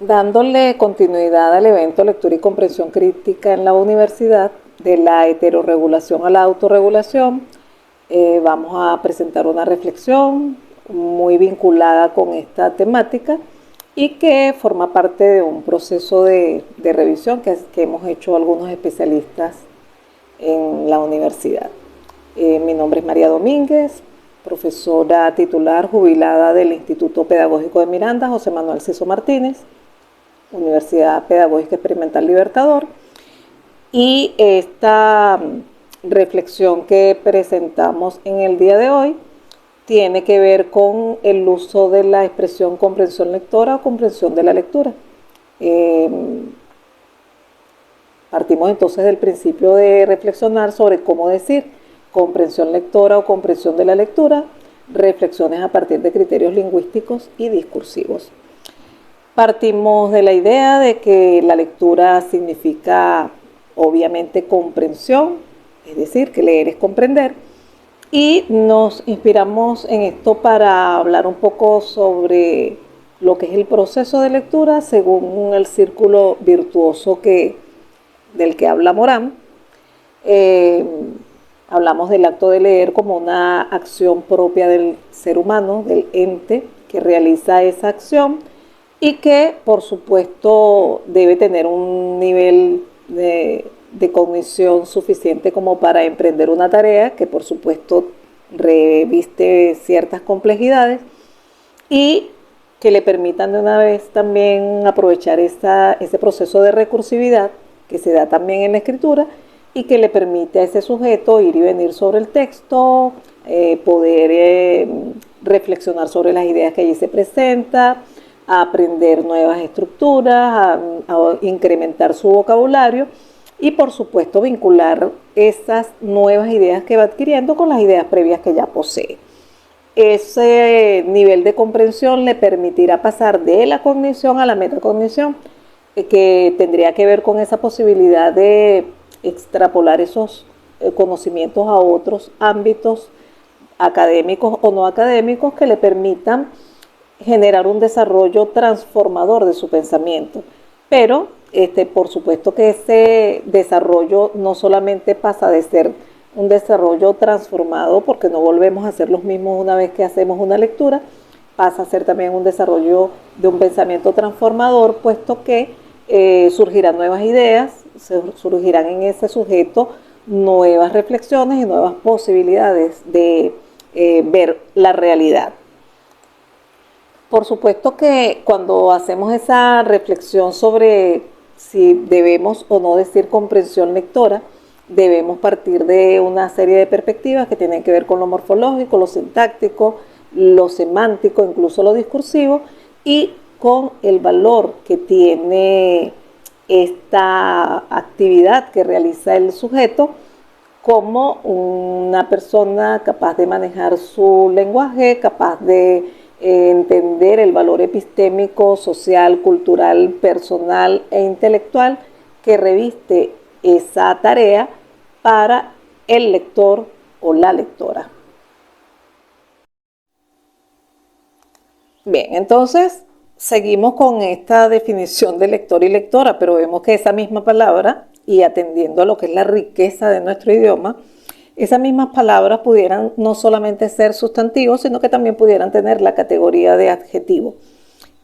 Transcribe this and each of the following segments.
Dándole continuidad al evento Lectura y Comprensión Crítica en la Universidad, de la heterorregulación a la autorregulación, vamos a presentar una reflexión muy vinculada con esta temática y que forma parte de un proceso de revisión que hemos hecho algunos especialistas en la universidad. Mi nombre es María Domínguez, profesora titular jubilada del Instituto Pedagógico de Miranda, José Manuel Ciso Martínez, Universidad Pedagógica Experimental Libertador. Y esta reflexión que presentamos en el día de hoy tiene que ver con el uso de la expresión comprensión lectora o comprensión de la lectura. Partimos entonces del principio de reflexionar sobre cómo decir comprensión lectora o comprensión de la lectura, reflexiones a partir de criterios lingüísticos y discursivos. Partimos de la idea de que la lectura significa obviamente comprensión, es decir, que leer es comprender, y nos inspiramos en esto para hablar un poco sobre lo que es el proceso de lectura según el círculo virtuoso del que habla Morán. Hablamos del acto de leer como una acción propia del ser humano, del ente que realiza esa acción y que, por supuesto, debe tener un nivel de cognición suficiente como para emprender una tarea que, por supuesto, reviste ciertas complejidades y que le permitan de una vez también aprovechar ese proceso de recursividad que se da también en la escritura y que le permite a ese sujeto ir y venir sobre el texto, poder reflexionar sobre las ideas que allí se presentan, a aprender nuevas estructuras, a incrementar su vocabulario y, por supuesto, vincular esas nuevas ideas que va adquiriendo con las ideas previas que ya posee. Ese nivel de comprensión le permitirá pasar de la cognición a la metacognición, que tendría que ver con esa posibilidad de extrapolar esos conocimientos a otros ámbitos académicos o no académicos que le permitan generar un desarrollo transformador de su pensamiento. Pero, por supuesto que ese desarrollo no solamente pasa de ser un desarrollo transformado, porque no volvemos a ser los mismos una vez que hacemos una lectura, pasa a ser también un desarrollo de un pensamiento transformador, puesto que surgirán nuevas ideas, surgirán en ese sujeto nuevas reflexiones y nuevas posibilidades de ver la realidad. Por supuesto que cuando hacemos esa reflexión sobre si debemos o no decir comprensión lectora, debemos partir de una serie de perspectivas que tienen que ver con lo morfológico, lo sintáctico, lo semántico, incluso lo discursivo, y con el valor que tiene esta actividad que realiza el sujeto como una persona capaz de manejar su lenguaje, capaz de entender el valor epistémico, social, cultural, personal e intelectual que reviste esa tarea para el lector o la lectora. Bien, entonces seguimos con esta definición de lector y lectora, pero vemos que esa misma palabra, y atendiendo a lo que es la riqueza de nuestro idioma, esas mismas palabras pudieran no solamente ser sustantivos, sino que también pudieran tener la categoría de adjetivo.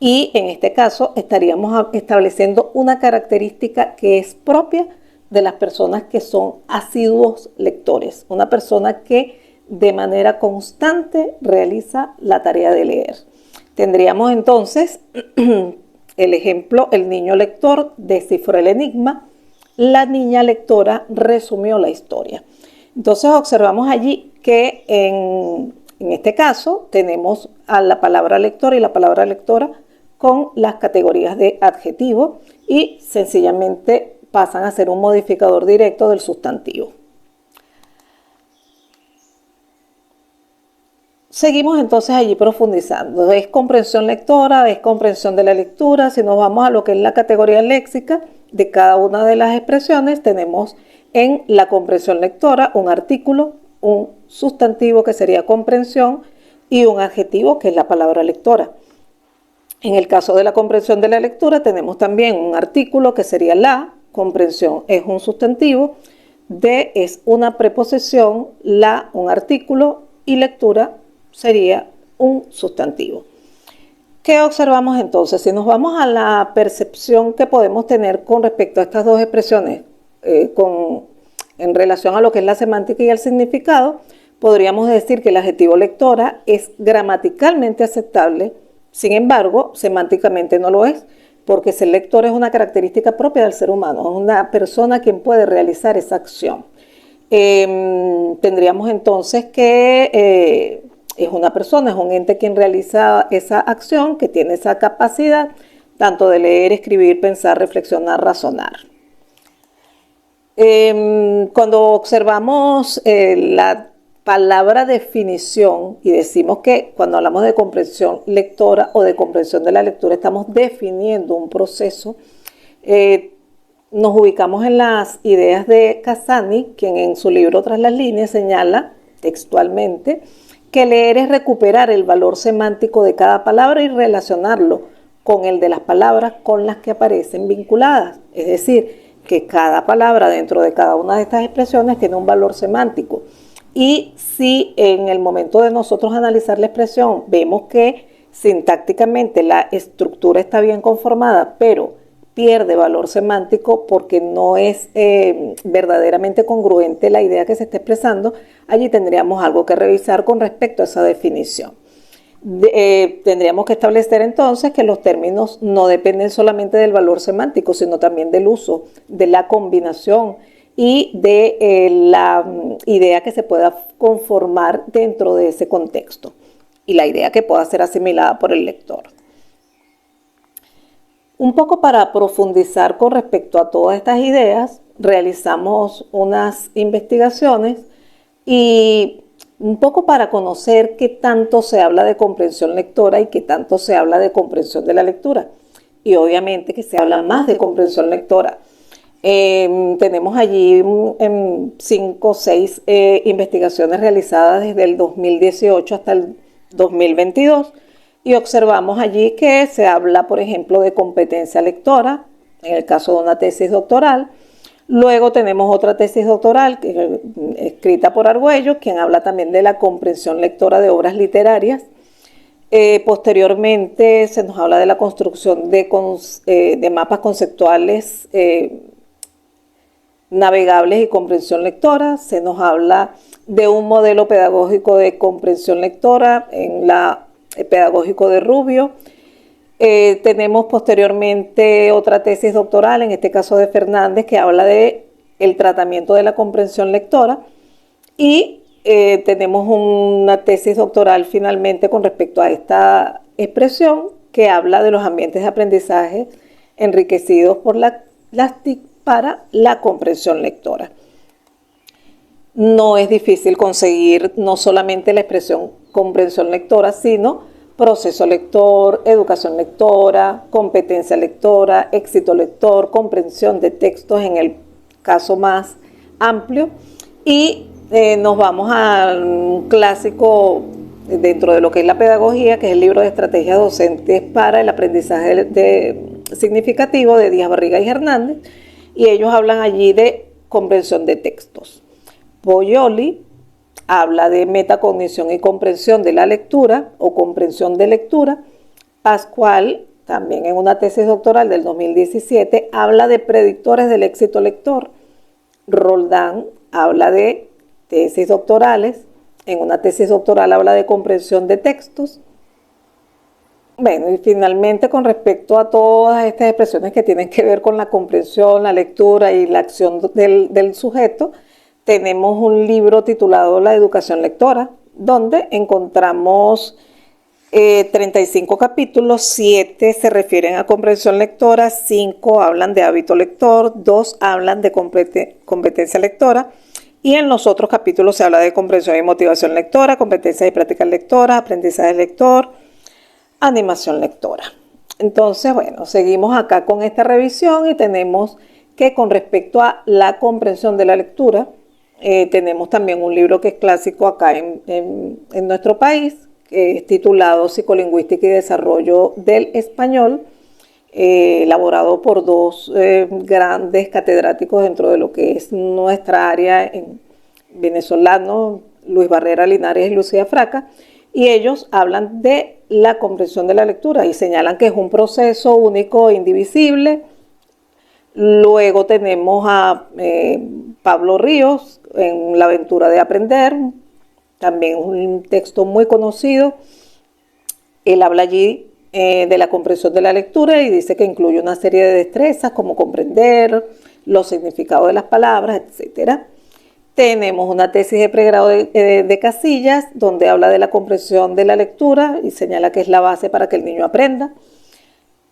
Y en este caso estaríamos estableciendo una característica que es propia de las personas que son asiduos lectores, una persona que de manera constante realiza la tarea de leer. Tendríamos entonces el ejemplo: el niño lector descifró el enigma, la niña lectora resumió la historia. Entonces observamos allí que en este caso tenemos a la palabra lector y la palabra lectora con las categorías de adjetivo y sencillamente pasan a ser un modificador directo del sustantivo. Seguimos entonces allí profundizando. ¿Es comprensión lectora? ¿Es comprensión de la lectura? Si nos vamos a lo que es la categoría léxica de cada una de las expresiones, tenemos en la comprensión lectora un artículo, un sustantivo que sería comprensión y un adjetivo que es la palabra lectora. En el caso de la comprensión de la lectura tenemos también un artículo que sería la, comprensión es un sustantivo, de es una preposición, la un artículo y lectura sería un sustantivo. ¿Qué observamos entonces? Si nos vamos a la percepción que podemos tener con respecto a estas dos expresiones en relación a lo que es la semántica y el significado, podríamos decir que el adjetivo lectora es gramaticalmente aceptable, sin embargo, semánticamente no lo es, porque ser lector es una característica propia del ser humano, es una persona quien puede realizar esa acción. Tendríamos entonces que es una persona, es un ente quien realiza esa acción, que tiene esa capacidad tanto de leer, escribir, pensar, reflexionar, razonar. Cuando observamos la palabra definición y decimos que cuando hablamos de comprensión lectora o de comprensión de la lectura estamos definiendo un proceso, nos ubicamos en las ideas de Casani, quien en su libro Tras las líneas señala textualmente que leer es recuperar el valor semántico de cada palabra y relacionarlo con el de las palabras con las que aparecen vinculadas. Es decir, que cada palabra dentro de cada una de estas expresiones tiene un valor semántico. Y si en el momento de nosotros analizar la expresión vemos que sintácticamente la estructura está bien conformada, pero pierde valor semántico porque no es verdaderamente congruente la idea que se está expresando, allí tendríamos algo que revisar con respecto a esa definición. Tendríamos que establecer entonces que los términos no dependen solamente del valor semántico, sino también del uso, de la combinación y de la idea que se pueda conformar dentro de ese contexto y la idea que pueda ser asimilada por el lector. Un poco para profundizar con respecto a todas estas ideas, realizamos unas investigaciones y un poco para conocer qué tanto se habla de comprensión lectora y qué tanto se habla de comprensión de la lectura. Y obviamente que se habla más de comprensión lectora. Tenemos allí 5 o 6 investigaciones realizadas desde el 2018 hasta el 2022 y observamos allí que se habla, por ejemplo, de competencia lectora, en el caso de una tesis doctoral. Luego tenemos otra tesis doctoral escrita por Argüello, quien habla también de la comprensión lectora de obras literarias. Posteriormente se nos habla de la construcción de mapas conceptuales navegables y comprensión lectora. Se nos habla de un modelo pedagógico de comprensión lectora en la pedagógico de Rubio. Tenemos posteriormente otra tesis doctoral, en este caso de Fernández, que habla de el tratamiento de la comprensión lectora y tenemos una tesis doctoral finalmente con respecto a esta expresión que habla de los ambientes de aprendizaje enriquecidos por las TIC para la comprensión lectora. No es difícil conseguir no solamente la expresión comprensión lectora, sino proceso lector, educación lectora, competencia lectora, éxito lector, comprensión de textos en el caso más amplio. Y nos vamos a un clásico dentro de lo que es la pedagogía, que es el libro de estrategias docentes para el aprendizaje significativo de Díaz Barriga y Hernández, y ellos hablan allí de comprensión de textos. Boyoli habla de metacognición y comprensión de la lectura o comprensión de lectura. Pascual, también en una tesis doctoral del 2017, habla de predictores del éxito lector. Roldán habla de tesis doctorales. En una tesis doctoral habla de comprensión de textos. Bueno, y finalmente con respecto a todas estas expresiones que tienen que ver con la comprensión, la lectura y la acción del sujeto, tenemos un libro titulado La educación lectora, donde encontramos 35 capítulos, 7 se refieren a comprensión lectora, 5 hablan de hábito lector, 2 hablan de competencia lectora, y en los otros capítulos se habla de comprensión y motivación lectora, competencias y prácticas lectoras, aprendizaje lector, animación lectora. Entonces, bueno, seguimos acá con esta revisión y tenemos que con respecto a la comprensión de la lectura, tenemos también un libro que es clásico acá en nuestro país, que es titulado Psicolingüística y Desarrollo del Español, elaborado por dos grandes catedráticos dentro de lo que es nuestra área en venezolano, Luis Barrera Linares y Lucía Fraca, y ellos hablan de la comprensión de la lectura y señalan que es un proceso único e indivisible. Luego tenemos a Pablo Ríos en La aventura de aprender, también un texto muy conocido. Él habla allí de la comprensión de la lectura y dice que incluye una serie de destrezas como comprender los significados de las palabras, etc. Tenemos una tesis de pregrado de Casillas, donde habla de la comprensión de la lectura y señala que es la base para que el niño aprenda.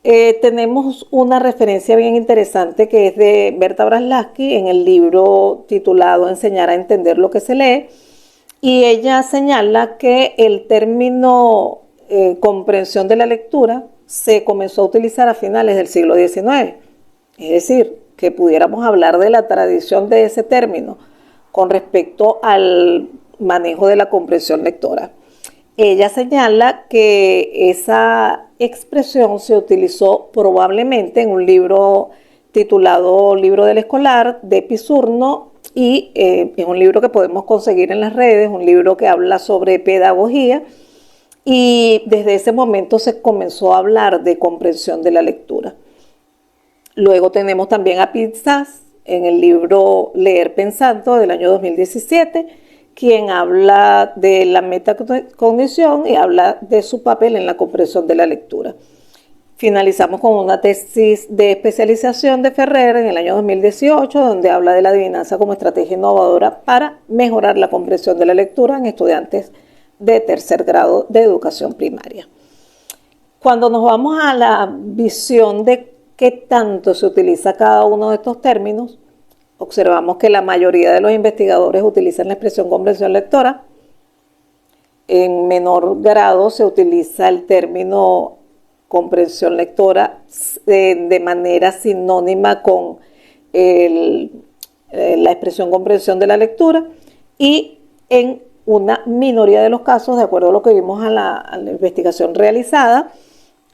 Tenemos una referencia bien interesante que es de Berta Braslavsky en el libro titulado Enseñar a entender lo que se lee, y ella señala que el término comprensión de la lectura se comenzó a utilizar a finales del siglo XIX, es decir, que pudiéramos hablar de la tradición de ese término con respecto al manejo de la comprensión lectora. Ella señala que esa expresión se utilizó probablemente en un libro titulado Libro del Escolar de Pisurno, y es un libro que podemos conseguir en las redes, un libro que habla sobre pedagogía, y desde ese momento se comenzó a hablar de comprensión de la lectura. Luego tenemos también a Pizzas en el libro Leer Pensando del año 2017, quien habla de la metacognición y habla de su papel en la comprensión de la lectura. Finalizamos con una tesis de especialización de Ferrer en el año 2018, donde habla de la adivinanza como estrategia innovadora para mejorar la comprensión de la lectura en estudiantes de tercer grado de educación primaria. Cuando nos vamos a la visión de qué tanto se utiliza cada uno de estos términos, observamos que la mayoría de los investigadores utilizan la expresión comprensión lectora. En menor grado se utiliza el término comprensión lectora de manera sinónima con la expresión comprensión de la lectura, y en una minoría de los casos, de acuerdo a lo que vimos a la investigación realizada,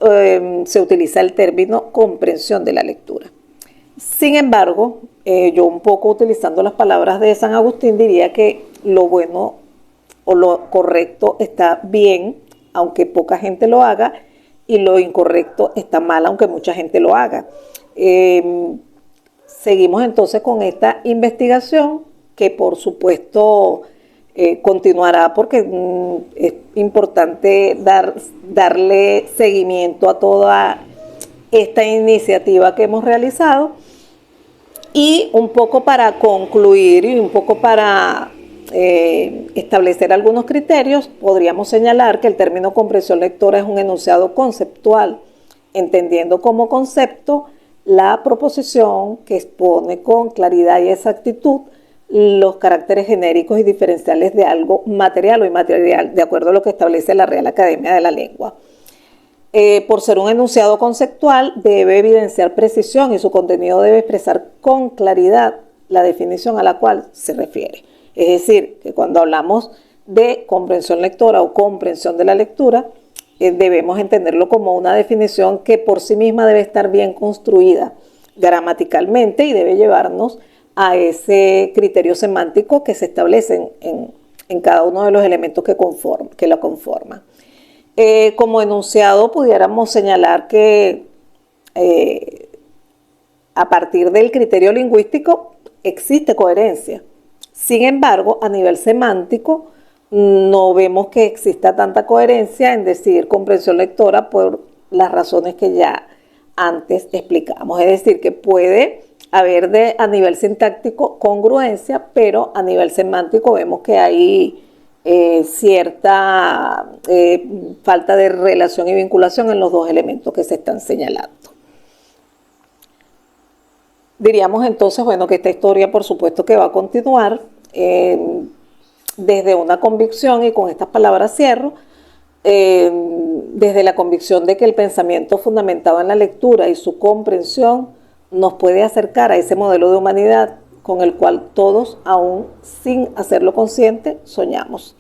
se utiliza el término comprensión de la lectura. Sin embargo, yo un poco utilizando las palabras de San Agustín diría que lo bueno o lo correcto está bien, aunque poca gente lo haga, y lo incorrecto está mal, aunque mucha gente lo haga. Seguimos entonces con esta investigación que por supuesto continuará, porque es importante darle seguimiento a toda esta iniciativa que hemos realizado. Y un poco para concluir y un poco para establecer algunos criterios, podríamos señalar que el término comprensión lectora es un enunciado conceptual, entendiendo como concepto la proposición que expone con claridad y exactitud los caracteres genéricos y diferenciales de algo material o inmaterial, de acuerdo a lo que establece la Real Academia de la Lengua. Por ser un enunciado conceptual, debe evidenciar precisión y su contenido debe expresar con claridad la definición a la cual se refiere. Es decir, que cuando hablamos de comprensión lectora o comprensión de la lectura, debemos entenderlo como una definición que por sí misma debe estar bien construida gramaticalmente y debe llevarnos a ese criterio semántico que se establece en cada uno de los elementos que la conforman. Como enunciado pudiéramos señalar que a partir del criterio lingüístico existe coherencia. Sin embargo, a nivel semántico no vemos que exista tanta coherencia en decir comprensión lectora por las razones que ya antes explicamos. Es decir, que puede haber a nivel sintáctico congruencia, pero a nivel semántico vemos que hay cierta falta de relación y vinculación en los dos elementos que se están señalando. Diríamos entonces, bueno, que esta historia por supuesto que va a continuar desde una convicción, y con estas palabras cierro, desde la convicción de que el pensamiento fundamentado en la lectura y su comprensión nos puede acercar a ese modelo de humanidad con el cual todos, aún sin hacerlo consciente, soñamos.